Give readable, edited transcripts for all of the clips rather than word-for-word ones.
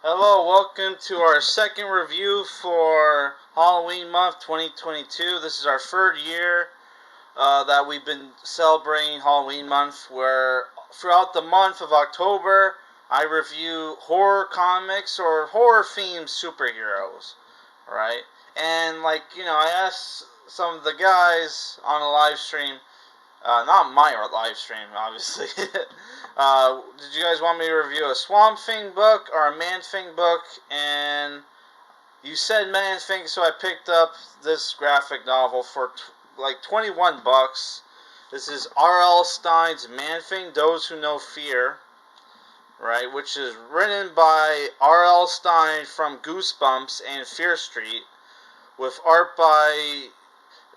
Hello, welcome to our second review for Halloween month 2022. This is our third year that we've been celebrating Halloween month, where throughout the month of October I review horror comics or horror themed superheroes, right? And I asked some of the guys on a live stream, not my live stream, obviously. Did you guys want me to review a Swamp Thing book or a Man Thing book? And you said Man Thing, so I picked up this graphic novel for like 21 bucks. This is R.L. Stine's Man Thing, Those Who Know Fear, right? Which is written by R.L. Stine from Goosebumps and Fear Street, with art by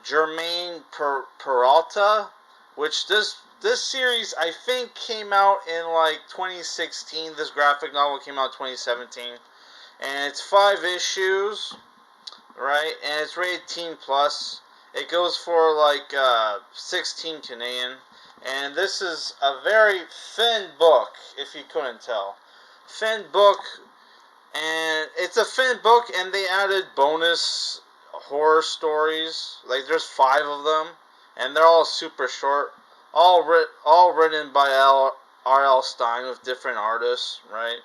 German Peralta, which this series I think came out in like 2016. This graphic novel came out in 2017, and it's 5 issues, right? And it's rated teen plus. It goes for like 16 Canadian, and this is a very thin book, if you couldn't tell. Thin book, and it's a thin book, and they added bonus horror stories. Like there's 5 of them, and they're all super short. All written by R.L. Stine with different artists, right?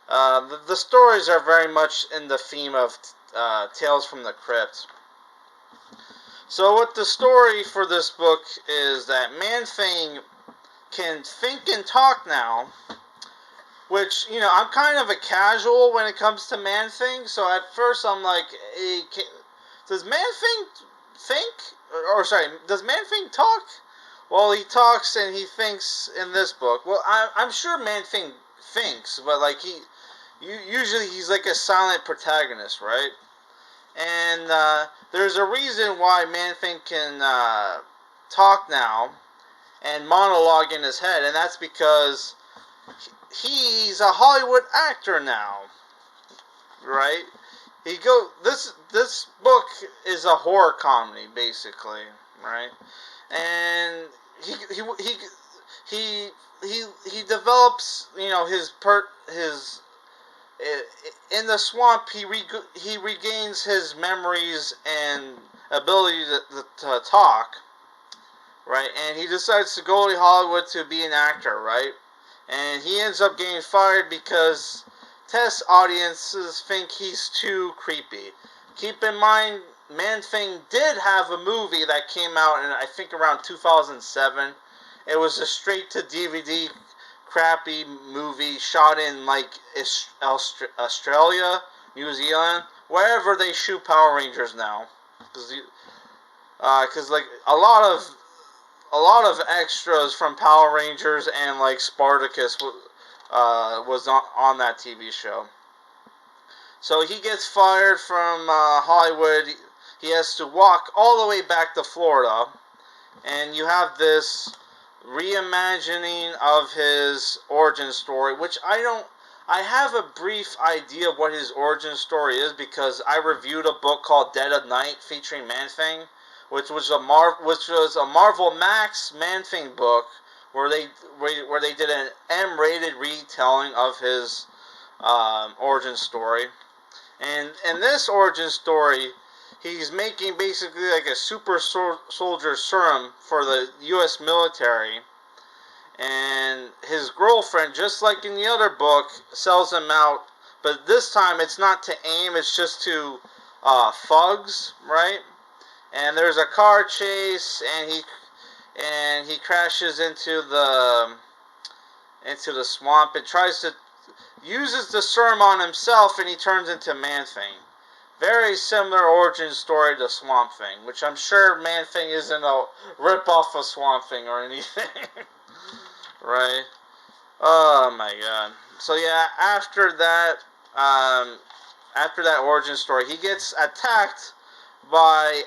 The stories are very much in the theme of Tales from the Crypt. So what the story for this book is that Man-Thing can think and talk now, which, I'm kind of a casual when it comes to Man-Thing, so at first I'm like, hey, does Man-Thing think? Or sorry, does Man-Thing talk? Well, he talks and he thinks in this book. Well, I'm sure Man-Thing thinks, but like usually he's like a silent protagonist, right? And there's a reason why Man-Thing can talk now and monologue in his head, and that's because he's a Hollywood actor now, right? This book is a horror comedy, basically, right? And he he develops, his in the swamp. He regains his memories and ability to talk, right? And he decides to go to Hollywood to be an actor, right? And he ends up getting fired because test audiences think he's too creepy. Keep in mind, Man-Thing did have a movie that came out in, I think, around 2007. It was a straight-to-DVD crappy movie shot in, like, Australia, New Zealand, wherever they shoot Power Rangers now. Because like, a lot of extras from Power Rangers and like Spartacus was on that TV show. So he gets fired from Hollywood. He has to walk all the way back to Florida, and you have this reimagining of his origin story, which I have a brief idea of what his origin story is because I reviewed a book called Dead of Night featuring Man-Thing, which was a Marvel Max Man-Thing book where they did an M-rated retelling of his origin story. And in this origin story, he's making basically like a super soldier serum for the U.S. military. And his girlfriend, just like in the other book, sells him out. But this time it's not to AIM, it's just to thugs, right? And there's a car chase, and he crashes into the swamp and tries to uses the serum on himself, and he turns into Man-Thing. Very similar origin story to Swamp Thing, which I'm sure Man-Thing isn't a rip-off of Swamp Thing or anything. Right? Oh my god. So yeah, after that origin story, he gets attacked by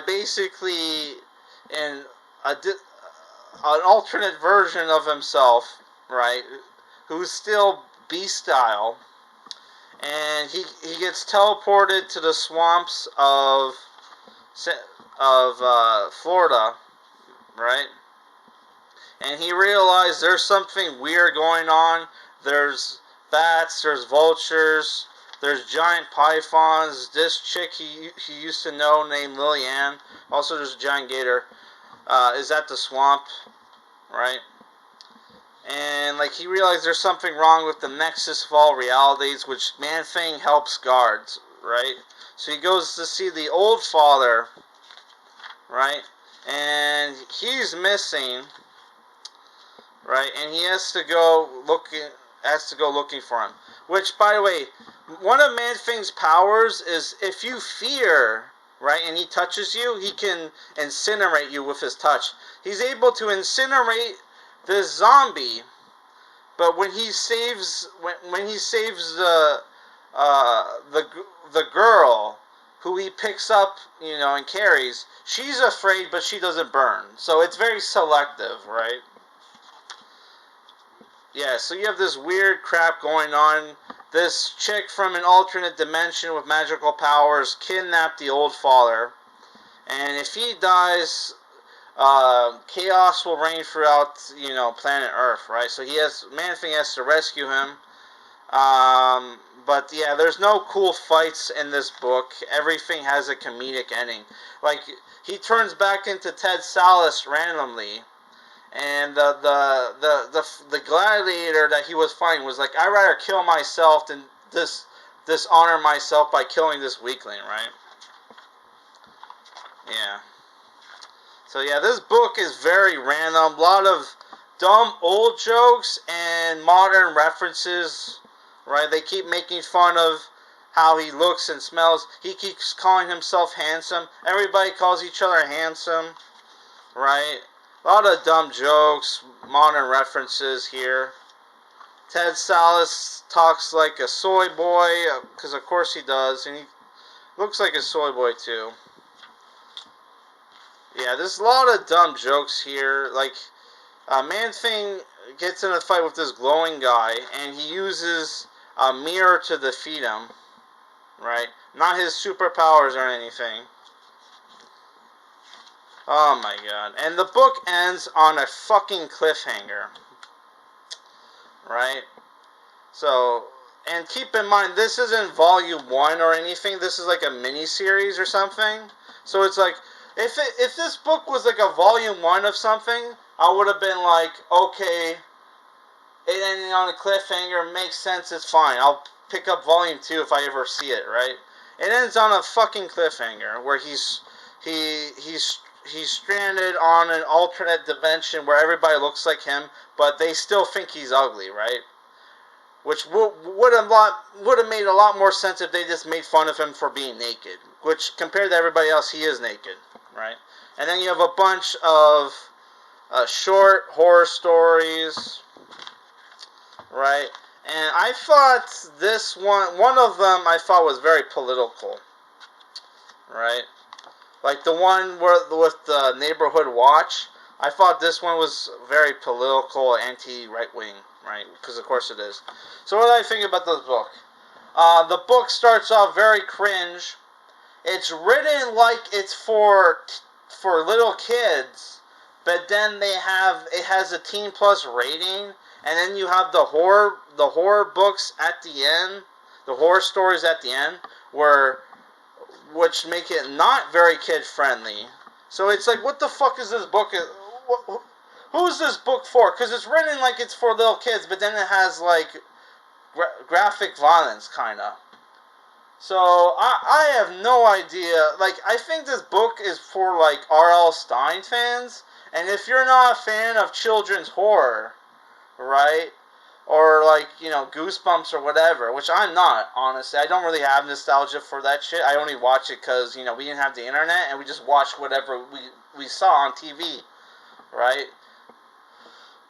basically an an alternate version of himself, right? Who's still beast style, and he gets teleported to the swamps of Florida, right? And he realized there's something weird going on. There's bats, there's vultures, there's giant pythons. This chick he used to know named Lillian. Also, there's a giant gator. Is at the swamp, right? And like he realized there's something wrong with the nexus of all realities, which Man-Thing helps guards, right? So he goes to see the old father, right? And he's missing, right? And he has to go looking for him. Which, by the way, one of Man-Thing's powers is if you fear, right, and he touches you, he can incinerate you with his touch. He's able to incinerate this zombie, but when he saves the girl who he picks up, and carries, she's afraid, but she doesn't burn. So it's very selective, right? Yeah, so you have this weird crap going on. This chick from an alternate dimension with magical powers kidnapped the old father. And if he dies, chaos will reign throughout, planet Earth, right? So Man-Thing has to rescue him. But yeah, there's no cool fights in this book. Everything has a comedic ending. Like, he turns back into Ted Sallis randomly. And the gladiator that he was fighting was like, I'd rather kill myself than dishonor myself by killing this weakling, right? Yeah. So yeah, this book is very random. A lot of dumb old jokes and modern references, right? They keep making fun of how he looks and smells. He keeps calling himself handsome. Everybody calls each other handsome, right? A lot of dumb jokes, modern references here. Ted Sallis talks like a soy boy, because of course he does, and he looks like a soy boy too. Yeah, there's a lot of dumb jokes here. Like, Man-Thing gets in a fight with this glowing guy, and he uses a mirror to defeat him, right? Not his superpowers or anything. Oh my god. And the book ends on a fucking cliffhanger. Right? So, and keep in mind, this isn't volume 1 or anything. This is like a mini-series or something. So it's like, if this book was like a volume 1 of something, I would have been like, okay, it ending on a cliffhanger makes sense, it's fine. I'll pick up volume 2 if I ever see it, right? It ends on a fucking cliffhanger where he's stranded on an alternate dimension where everybody looks like him, but they still think he's ugly, right? Which would have made a lot more sense if they just made fun of him for being naked. Which, compared to everybody else, he is naked, right? And then you have a bunch of short horror stories, right? And I thought this one of them I thought was very political, right? Like the one with the neighborhood watch, I thought this one was very political, anti-right-wing, right? Because of course it is. So what do I think about this book? The book starts off very cringe. It's written like it's for little kids, but then it has a teen plus rating, and then you have the horror books at the end, the horror stories at the end, which make it not very kid-friendly. So it's like, what the fuck is this book? Who's this book for? Because it's written like it's for little kids, but then it has, like, graphic violence, kind of. So, I have no idea. Like, I think this book is for, like, R.L. Stine fans. And if you're not a fan of children's horror, right? Or, like, Goosebumps or whatever, which I'm not, honestly. I don't really have nostalgia for that shit. I only watch it because, we didn't have the internet, and we just watched whatever we saw on TV, right?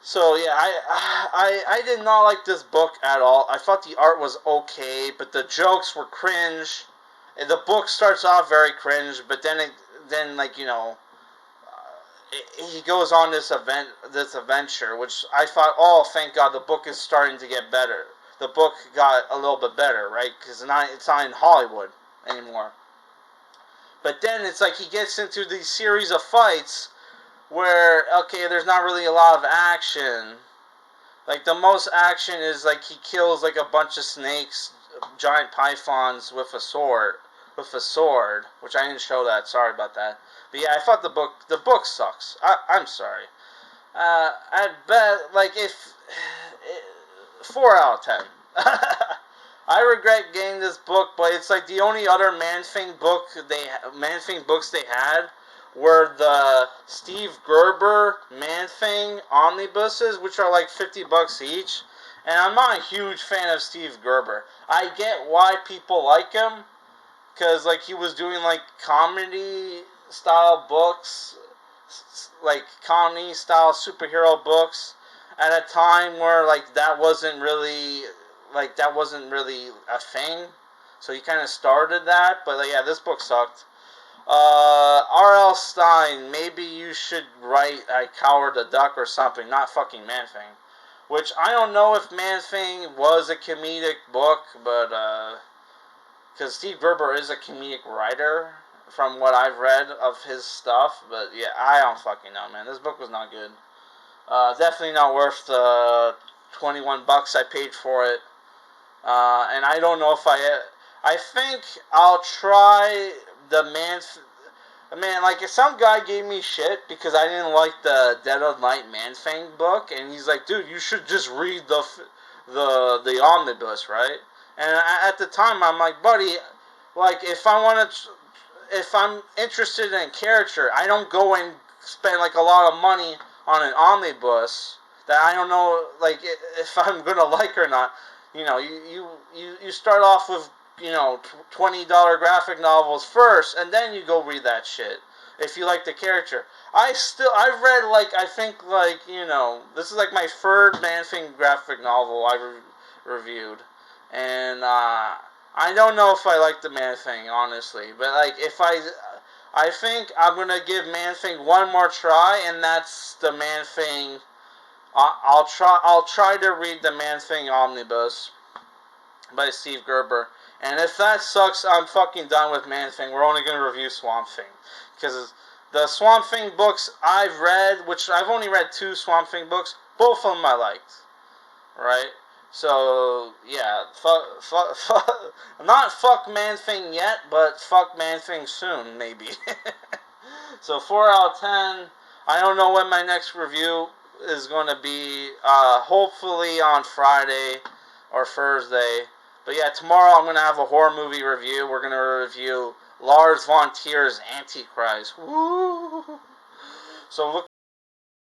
So, yeah, I did not like this book at all. I thought the art was okay, but the jokes were cringe. And the book starts off very cringe, but then he goes on this adventure, which I thought, oh, thank God, the book is starting to get better. The book got a little bit better, right? Because it's not in Hollywood anymore. But then it's like he gets into these series of fights where, okay, there's not really a lot of action, Like, the most action is, like, he kills, like, a bunch of snakes, giant pythons with a sword. Which I didn't show that. Sorry about that. But yeah, I thought the book sucks. I'm sorry. I bet, like, if 4 out of 10. I regret getting this book, but it's like the only other Man Thing books they had were the Steve Gerber Man Thing omnibuses, which are like $50 each. And I'm not a huge fan of Steve Gerber. I get why people like him, because like he was doing like comedy style books, like comedy style superhero books at a time where like that wasn't really a thing. So he kind of started that, but yeah, this book sucked. R.L. Stine, maybe you should write I Cower the Duck or something, not fucking Man Thing. Which I don't know if Man Thing was a comedic book, but because Steve Gerber is a comedic writer from what I've read of his stuff. But yeah, I don't fucking know, man. This book was not good. Definitely not worth the $21 I paid for it. And I don't know if I think I'll try the Man, like, if some guy gave me shit because I didn't like the Dead of Night Man Thing book, and he's like, dude, you should just read the omnibus, right? And at the time, I'm like, buddy, like, if I'm interested in a character, I don't go and spend, like, a lot of money on an omnibus that I don't know, like, if I'm gonna like or not. You know, you start off with, you know, $20 graphic novels first, and then you go read that shit if you like the character. I've read, like, I think, like, you know, this is like my third Man Thing graphic novel I reviewed, and I don't know if I like the Man Thing, honestly, but like, I think I'm gonna give Man Thing one more try, and that's the Man Thing. I'll try to read the Man Thing omnibus by Steve Gerber. And if that sucks, I'm fucking done with Man Thing. We're only going to review Swamp Thing. Because the Swamp Thing books I've read, which I've only read 2 Swamp Thing books, both of them I liked. Right? So, yeah. Not fuck Man Thing yet, but fuck Man Thing soon, maybe. So, 4 out of 10. I don't know when my next review is going to be. Hopefully on Friday or Thursday. But yeah, tomorrow I'm going to have a horror movie review. We're going to review Lars von Trier's Antichrist. Woo! So look